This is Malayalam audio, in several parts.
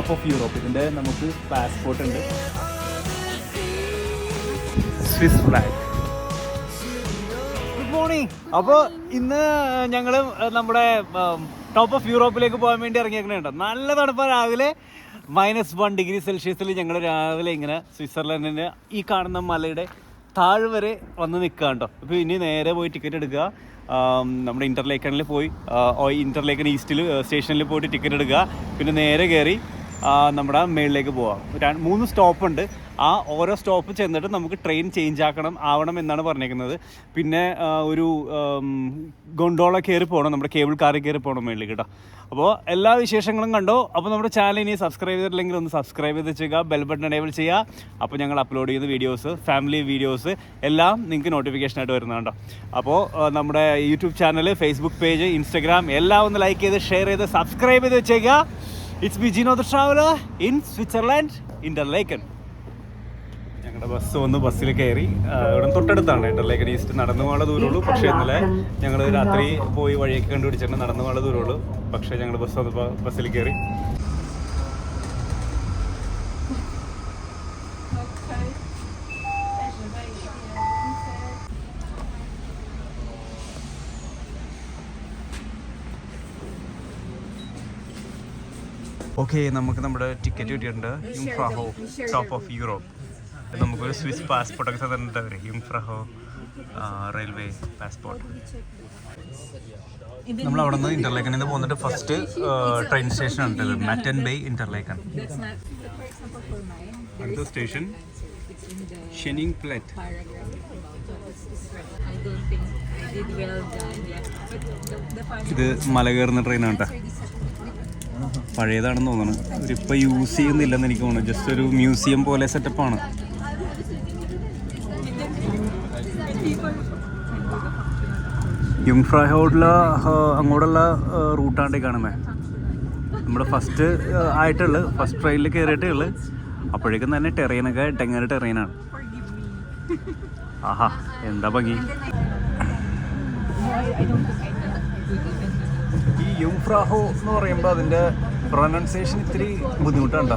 Top of Europe. ഇതിൻ്റെ നമുക്ക് പാസ്പോർട്ട് ഉണ്ട്, സ്വിസ് ഫ്ലാഗ്. Good morning. അപ്പോൾ ഇന്ന് ഞങ്ങൾ നമ്മുടെ ടോപ്പ് ഓഫ് യൂറോപ്പിലേക്ക് പോകാൻ വേണ്ടി ഇറങ്ങിയേക്കണുണ്ട്. നല്ല തണുപ്പാണ്. രാവിലെ -1 ഡിഗ്രി സെൽഷ്യസിൽ ഞങ്ങൾ രാവിലെ ഇങ്ങനെ സ്വിറ്റ്സർലൻഡിൻ്റെ ഈ കാണുന്ന മലയുടെ താഴെ വരെ വന്ന് നിൽക്കുക കേട്ടോ. അപ്പോൾ ഇനി നേരെ പോയി ടിക്കറ്റ് എടുക്കുക. നമ്മുടെ ഇൻ്റർലേക്കണിൽ പോയി ഇൻ്റർലേക്കൺ ഈസ്റ്റിൽ സ്റ്റേഷനിൽ പോയിട്ട് ടിക്കറ്റ് എടുക്കുക. പിന്നെ നേരെ കയറി നമ്മുടെ മേളിലേക്ക് പോവാം. 3 സ്റ്റോപ്പുണ്ട്. ആ ഓരോ സ്റ്റോപ്പ് ചെന്നിട്ട് നമുക്ക് ട്രെയിൻ ചേഞ്ച് ആവണം എന്നാണ് പറഞ്ഞേക്കുന്നത്. പിന്നെ ഒരു ഗൊണ്ടോള കയറി പോകണം, നമ്മുടെ കേബിൾ കാറിൽ കയറി പോകണം മേളിലേക്ക് കേട്ടോ. അപ്പോൾ എല്ലാ വിശേഷങ്ങളും കണ്ടോ. അപ്പോൾ നമ്മുടെ ചാനൽ ഇനി സബ്സ്ക്രൈബ് ചെയ്തിട്ടില്ലെങ്കിൽ ഒന്ന് സബ്സ്ക്രൈബ് ചെയ്ത് ചെയ്യുക, ബെൽ ബട്ടൺ എനേബിൾ ചെയ്യുക. അപ്പോൾ ഞങ്ങൾ അപ്ലോഡ് ചെയ്യുന്ന വീഡിയോസ്, ഫാമിലി വീഡിയോസ് എല്ലാം നിങ്ങൾക്ക് നോട്ടിഫിക്കേഷനായിട്ട് വരുന്നുണ്ടോ. അപ്പോൾ നമ്മുടെ YouTube channel, Facebook page, Instagram എല്ലാം ഒന്ന് ലൈക്ക് ചെയ്ത് ഷെയർ ചെയ്ത് സബ്സ്ക്രൈബ് ചെയ്ത് വെച്ചേക്കുക. It's B Jino the traveller in Switzerland, Interlaken. ഞങ്ങളുടെ ബസ്സിൽ കയറി. ഇവിടെ തൊട്ടടുത്താണ് ഇൻ്റർലേക്കൺ ഈസ്റ്റ്. നടന്നു പോകാനുള്ള ദൂരമുള്ളൂ. പക്ഷേ ഇന്നലെ ഞങ്ങൾ രാത്രി പോയി വഴിയൊക്കെ കണ്ടുപിടിച്ചിട്ട് നടന്നു പോകാനുള്ള ദൂരമുള്ളൂ. പക്ഷേ ഞങ്ങൾ ബസ്സിൽ കയറി. ഓക്കെ, നമുക്ക് നമ്മുടെ ടിക്കറ്റ് കിട്ടിയിട്ടുണ്ട്. യുംഫ്രാഹോ ടോപ്പ് ഓഫ് യൂറോപ്പ്. നമുക്കൊരു സ്വിസ് പാസ്പോർട്ടൊക്കെ തന്നിട്ട് അവർ യുംഫ്രാഹോ റെയിൽവേ പാസ്പോർട്ട്. നമ്മൾ അവിടെ നിന്ന് ഇൻ്റർലേക്കണിൽ നിന്ന് പോന്നിട്ട് ഫസ്റ്റ് ട്രെയിൻ സ്റ്റേഷനാണ് ഇത്, മാറ്റൻ ബേ ഇൻ്റർലേക്കൺ. അടുത്ത സ്റ്റേഷൻ ഷെനിങ് പ്ലെറ്റ്. ഇത് മല കയറുന്ന ട്രെയിനാണ് കേട്ടോ. പഴയതാണെന്ന് തോന്നുന്നു. ഇവരിപ്പോൾ യൂസ് ചെയ്യുന്നില്ലെന്ന് എനിക്ക് തോന്നുന്നു. ജസ്റ്റ് ഒരു മ്യൂസിയം പോലെ സെറ്റപ്പാണ്. യുംഫ്രാഹോഡിലെ അങ്ങോട്ടുള്ള റൂട്ടാണ്ടേ കാണുന്നത്. നമ്മുടെ ഫസ്റ്റ് ട്രെയിനിൽ കയറിയിട്ടേ ഉള്ളു. അപ്പോഴേക്കും തന്നെ ടെറൈനൊക്കെ ഡെങ്ങർ ടെറൈനാണ്. ആഹാ, എന്താ ഭംഗി. ഈ യുംഫ്രാഹോ എന്ന് പറയുമ്പോൾ അതിൻ്റെ പ്രൊനൗൺസിയേഷൻ ഇത്തിരി ബുദ്ധിമുട്ടുണ്ടോ.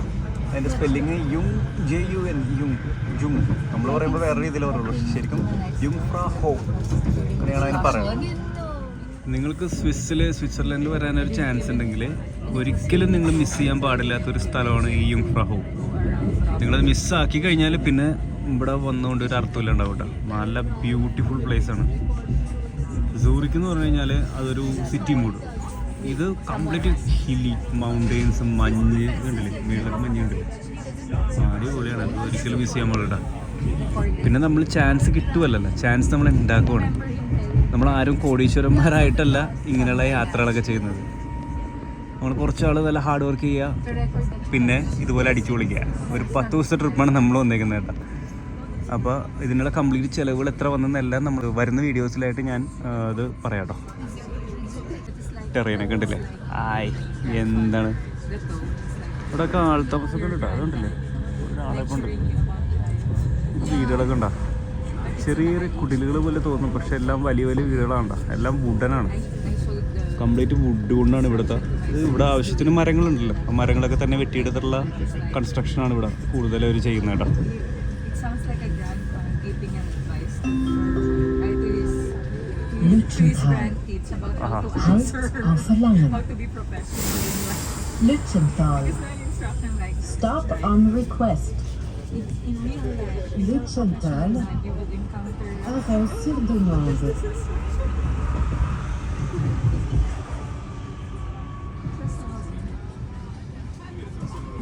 അതിൻ്റെ സ്പെല്ലിങ് JUN ജും. നമ്മൾ പറയുമ്പോൾ വേറെ രീതിയിൽ പറയുള്ളൂ. ശരിക്കും യുംഫ്രാഹോ അങ്ങനെയാണ് അതിന് പറയുന്നത്. നിങ്ങൾക്ക് സ്വിറ്റ്സർലൻഡിൽ വരാനൊരു ചാൻസ് ഉണ്ടെങ്കിൽ ഒരിക്കലും നിങ്ങൾ മിസ് ചെയ്യാൻ പാടില്ലാത്തൊരു സ്ഥലമാണ് ഈ യുംഫ്രാഹോ. നിങ്ങളത് മിസ്സാക്കി കഴിഞ്ഞാൽ പിന്നെ ഇവിടെ വന്നുകൊണ്ട് ഒരു അർത്ഥമില്ല ഉണ്ടാവും കേട്ടോ. നല്ല ബ്യൂട്ടിഫുൾ പ്ലേസാണ്. സൂറിക്ക് എന്ന് പറഞ്ഞു കഴിഞ്ഞാൽ അതൊരു സിറ്റി മൂഡ്. ഇത് കംപ്ലീറ്റ് ഹില്ലി, മൗണ്ടെയിൻസ്, മഞ്ഞ് കണ്ടില്ലേ, മേളൊക്കെ മഞ്ഞുണ്ട്. അടിപൊളിയാണ്. അത് ഒരിക്കലും മിസ് ചെയ്യാൻ പാടില്ല. പിന്നെ നമ്മൾ ചാൻസ് കിട്ടുമല്ലോ, ചാൻസ് നമ്മൾ ഉണ്ടാക്കുവാണ്. നമ്മളാരും കോടീശ്വരന്മാരായിട്ടല്ല ഇങ്ങനെയുള്ള യാത്രകളൊക്കെ ചെയ്യുന്നത്. നമ്മൾ കുറച്ചാൾ നല്ല ഹാർഡ് വർക്ക് ചെയ്യുക, പിന്നെ ഇതുപോലെ അടിച്ചു പൊളിക്കുക. ഒരു 10 ദിവസത്തെ ട്രിപ്പാണ് നമ്മൾ വന്നേക്കുന്നത് കേട്ടോ. അപ്പോൾ ഇതിനുള്ള കംപ്ലീറ്റ് ചിലവുകൾ എത്ര വന്നെന്നെല്ലാം നമ്മൾ വരുന്ന വീഡിയോസിലായിട്ട് ഞാൻ അത് പറയാം കേട്ടോ. ടെറൈനൊക്കെ ഉണ്ടല്ലേ, ആയ് എന്താണ് ഇവിടെ ഒക്കെ ആൾത്താമസമൊക്കെ ഉണ്ട് കേട്ടോ. അതുകൊണ്ടല്ലേ ഒരാളെ കൊണ്ട് വീടുകളൊക്കെ ഉണ്ടോ. ചെറിയ കുടിലുകൾ പോലെ തോന്നും, പക്ഷെ എല്ലാം വലിയ വലിയ വീടുകളാണ്. എല്ലാം വുഡനാണ്, കംപ്ലീറ്റ് വുഡ് കൊണ്ടാണ് ഇവിടുത്തെ. ഇവിടെ ആവശ്യത്തിന് മരങ്ങളുണ്ടല്ലോ, ആ മരങ്ങളൊക്കെ തന്നെ വെട്ടിയെടുത്തുള്ള കൺസ്ട്രക്ഷനാണ് ഇവിടെ കൂടുതൽ അവർ ചെയ്യുന്നത് കേട്ടോ. Stop on request. Luxembourg, arrêt sur demande.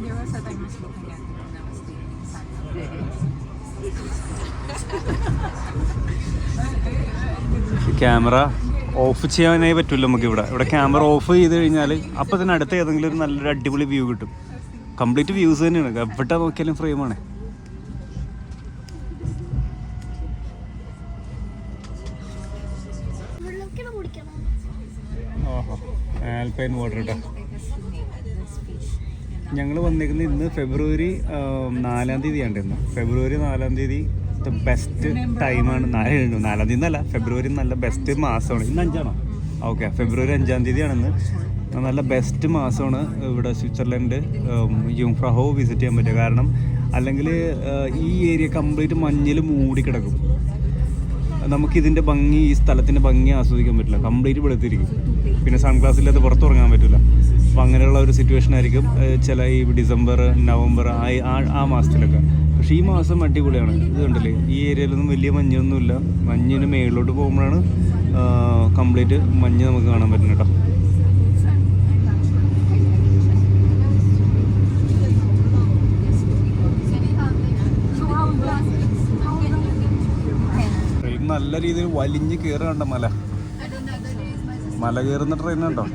There was a time I was looking at it when I was staying in San. Camera off ചെയ്യാനേ പറ്റില്ല നമുക്കിവിടെ. ഇവിടെ ക്യാമറ ഓഫ് ചെയ്ത് കഴിഞ്ഞാൽ അപ്പോൾ തന്നെ അടുത്ത ഏതെങ്കിലും ഒരു നല്ലൊരു അടിപൊളി വ്യൂ കിട്ടും. കംപ്ലീറ്റ് വ്യൂസ് തന്നെയാണ്, എവിടെ നോക്കിയാലും ഫ്രെയിമാണ്. ആൽപൈൻ വാട്ടർ കേട്ടോ. ഞങ്ങൾ വന്നിരിക്കുന്നത് ഇന്ന് ഫെബ്രുവരി 4-ാം തീയതിയാണ്. ഇന്ന് ഫെബ്രുവരി 4-ാം തീയതി ദ ബെസ്റ്റ് ടൈമാണ്. 4-ാം തീയതി എന്നല്ല, ഫെബ്രുവരി നല്ല ബെസ്റ്റ് മാസമാണ്. ഇന്ന് 5ആണോ? ഓക്കെ, ഫെബ്രുവരി 5-ാം തീയതിയാണെന്ന് നല്ല ബെസ്റ്റ് മാസമാണ് ഇവിടെ സ്വിറ്റ്സർലൻഡ് യൂംഫ്രഹോ വിസിറ്റ് ചെയ്യാൻ പറ്റുക. കാരണം അല്ലെങ്കിൽ ഈ ഏരിയ കംപ്ലീറ്റ് മഞ്ഞിൽ മൂടിക്കിടക്കും. നമുക്കിതിൻ്റെ ഭംഗി, ഈ സ്ഥലത്തിൻ്റെ ഭംഗി ആസ്വദിക്കാൻ പറ്റില്ല, കംപ്ലീറ്റ് വെളുത്തിരിക്കും. പിന്നെ സൺഗ്ലാസ് ഇല്ലാതെ പുറത്തിറങ്ങാൻ പറ്റില്ല. അപ്പോൾ അങ്ങനെയുള്ള ഒരു സിറ്റുവേഷൻ ആയിരിക്കും ചില ഈ ഡിസംബർ, നവംബർ ആ മാസത്തിലൊക്കെ. പക്ഷേ ഈ മാസം അടിപൊളിയാണ്. ഇത് കണ്ടില്ലേ, ഈ ഏരിയയിലൊന്നും വലിയ മഞ്ഞൊന്നുമില്ല. മഞ്ഞിന് മേളിലോട്ട് പോകുമ്പോഴാണ് കംപ്ലീറ്റ് മഞ്ഞ് നമുക്ക് കാണാൻ പറ്റുന്നത് കേട്ടോ. നല്ല രീതിയിൽ വലിഞ്ഞ് കയറുകയുണ്ട് മല കയറുന്ന ട്രെയിൻ ഉണ്ടോ.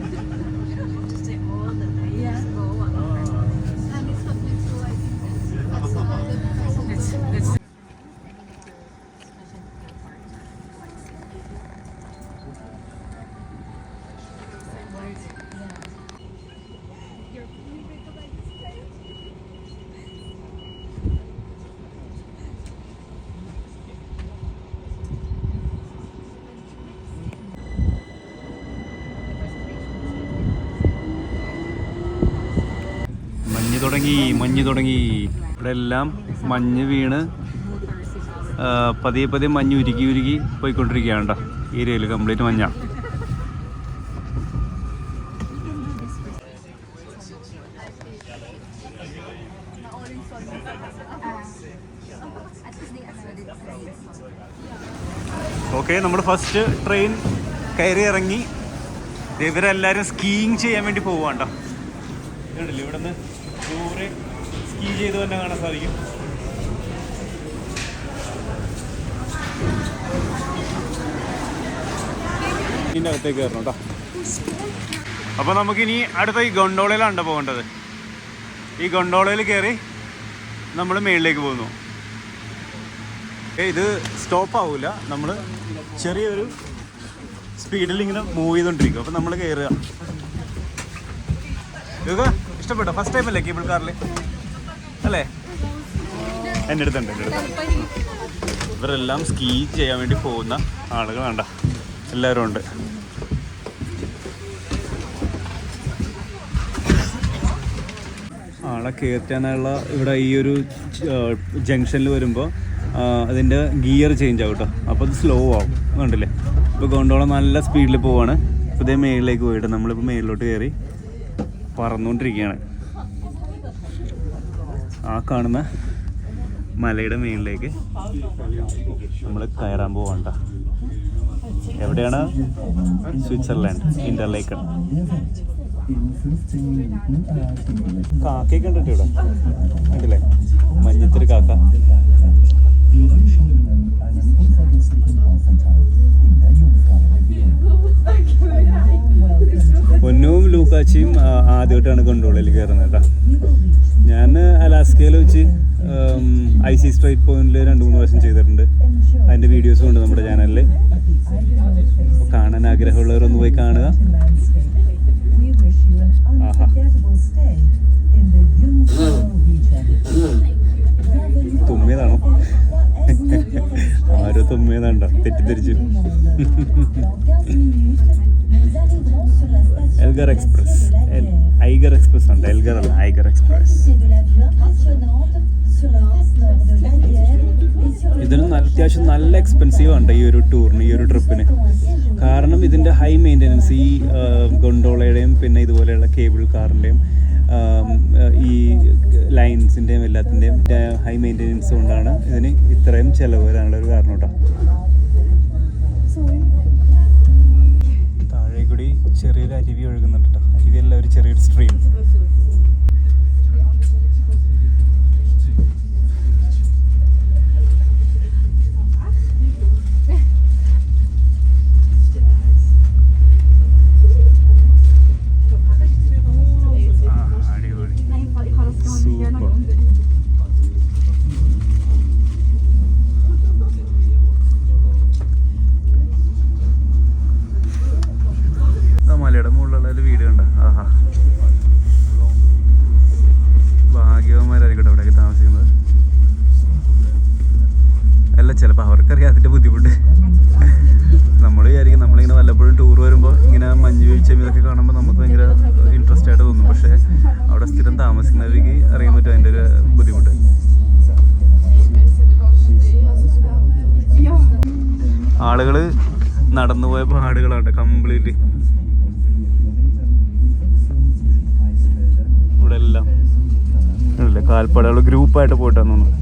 മഞ്ഞ് തുടങ്ങി ഇവിടെ എല്ലാം മഞ്ഞ് വീണ് പതിയെ പതിയെ മഞ്ഞ് ഉരുകി പോയിക്കൊണ്ടിരിക്കുകയാണ് കേട്ടോ. ഏരിയയിൽ കംപ്ലീറ്റ് മഞ്ഞാണ്. ഓക്കെ, നമ്മൾ ഫസ്റ്റ് ട്രെയിൻ കയറി ഇറങ്ങി. ഇവരെല്ലാവരും സ്കീയിങ് ചെയ്യാൻ വേണ്ടി പോവാണ് കേട്ടോ. കണ്ടില്ലേ, ഇവിടെ നിന്ന് ദൂരെ സ്കീ ചെയ്ത് തന്നെ കാണാൻ സാധിക്കും. ഇതിൻ്റെ അകത്തേക്ക് കയറണം കേട്ടോ. അപ്പോൾ നമുക്കിനി അടുത്ത ഈ ഗൊണ്ടോളയിലാണ് പോകേണ്ടത്. ഈ ഗൊണ്ടോളയിൽ കയറി നമ്മൾ മേളിലേക്ക് പോകുന്നു. ഇത് സ്റ്റോപ്പ് ആവില്ല, നമ്മൾ ചെറിയൊരു സ്പീഡിൽ ഇങ്ങനെ മൂവ് ചെയ്തുകൊണ്ടിരിക്കും. അപ്പോൾ നമ്മൾ കയറുക. ഇതൊക്കെ ഇഷ്ടപ്പെട്ടോ? ഫസ്റ്റ് ടൈം അല്ലേ കേബിൾ കാറിൽ അല്ലേ? എൻ്റെ അടുത്തുണ്ട്. ഇവരെല്ലാം സ്കീ ചെയ്യാൻ വേണ്ടി പോകുന്ന ആളുകൾ വേണ്ട, എല്ലാവരും ഉണ്ട്. ആളെ കയറ്റാനുള്ള ഇവിടെ ഈ ഒരു ജംഗ്ഷനിൽ വരുമ്പോൾ അതിൻ്റെ ഗിയർ ചേഞ്ച് ആവും കേട്ടോ. അപ്പോൾ അത് സ്ലോ ആവും. കണ്ടില്ലേ, ഇപ്പോൾ ഗോണ്ടോള നല്ല സ്പീഡിൽ പോവാണ്. ഇപ്പോൾ ഇതേ മേളിലേക്ക് പോയിട്ട് നമ്മളിപ്പോൾ മേളിലോട്ട് കയറി പറന്നുകൊണ്ടിരിക്കുകയാണ്. ആ കാണുന്ന മലയുടെ മേളിലേക്ക് നമ്മൾ കയറാൻ പോകണ്ട. എവിടെയാണ്? സ്വിറ്റ്സർലാൻഡ്, ഇന്റർലേക്കൺ. കാക്കയൊക്കെ ഉണ്ടിട്ട് ഇവിടെ കണ്ടില്ലേ, മഞ്ഞത്തൊരു കാക്ക. പൊന്നും ലൂക്കാച്ചിയും ആദ്യമായിട്ടാണ് ഗൊണ്ടോളയിൽ കയറുന്നത് കേട്ടോ. ഞാൻ അലാസ്കയിൽ വെച്ച് IC സ്ട്രൈറ്റ് പോയിന്റിൽ 2-3 പ്രാവശ്യം ചെയ്തിട്ടുണ്ട്. അതിൻ്റെ വീഡിയോസും ഉണ്ട് നമ്മുടെ ചാനലിൽ. കാണാൻ ആഗ്രഹമുള്ളവരൊന്ന് പോയി കാണുക. ആഹാ, തുമ്മിയതാണോ? ആരോ തുമ്മിയതാണ്ടോ, തെറ്റിദ്ധരിച്ചു. എൽഗർ എക്സ്പ്രസ്, ഐഗർ എക്സ്പ്രസ് ഉണ്ട്. എൽഗർ അല്ല, ഐഗർ എക്സ്പ്രസ്. ഇതിന് അത്യാവശ്യം നല്ല എക്സ്പെൻസീവ് ഉണ്ട് ഈ ഒരു ടൂറിന്, ഈ ഒരു ട്രിപ്പിന്. കാരണം ഇതിൻ്റെ ഹൈ മെയിൻ്റെനൻസ്, ഈ ഗൊണ്ടോളയുടെയും പിന്നെ ഇതുപോലെയുള്ള കേബിൾ കാറിൻ്റെയും ഈ ലൈൻസിൻ്റെയും എല്ലാത്തിൻ്റെയും ഹൈ മെയിൻ്റെനൻസ് കൊണ്ടാണ് ഇതിന് ഇത്രയും ചിലവ് വരാനുള്ള ഒരു കാരണം കേട്ടോ. താഴെ കൂടി ചെറിയൊരു അരുവി ഒഴുകുന്നുണ്ട് കേട്ടോ. അരുവിയല്ല, ഒരു ചെറിയൊരു സ്ട്രീം. മലയുടെ മുകളിലുള്ള വീട് കണ്ട. ആഹാ, ഭാഗ്യവന്മാരായിരിക്കട്ടെ ഇവിടെയൊക്കെ താമസിക്കുന്നത്. അല്ല, ചിലപ്പോൾ അവർക്കറിയാം അതിൻ്റെ ബുദ്ധിമുട്ട്. നമ്മൾ വിചാരിക്കും നമ്മളിങ്ങനെ വല്ലപ്പോഴും ടൂർ വരുമ്പോൾ ഇങ്ങനെ മഞ്ഞ് വീഴ്ച ഇതൊക്കെ കാണുമ്പോൾ നമുക്ക് ഭയങ്കര ഇൻട്രസ്റ്റ് ആയിട്ട് തോന്നും. പക്ഷേ അവിടെ സ്ഥിരം താമസിക്കുന്നവർക്ക് അറിയാൻ പറ്റും അതിൻ്റെ ഒരു ബുദ്ധിമുട്ട്. ആളുകൾ നടന്നുപോയ പാടുകളാണ് കംപ്ലീറ്റ് ഇവിടെ എല്ലാം. കാൽപ്പാടുകൾ ഗ്രൂപ്പായിട്ട് പോയിട്ടാന്ന് തോന്നുന്നു.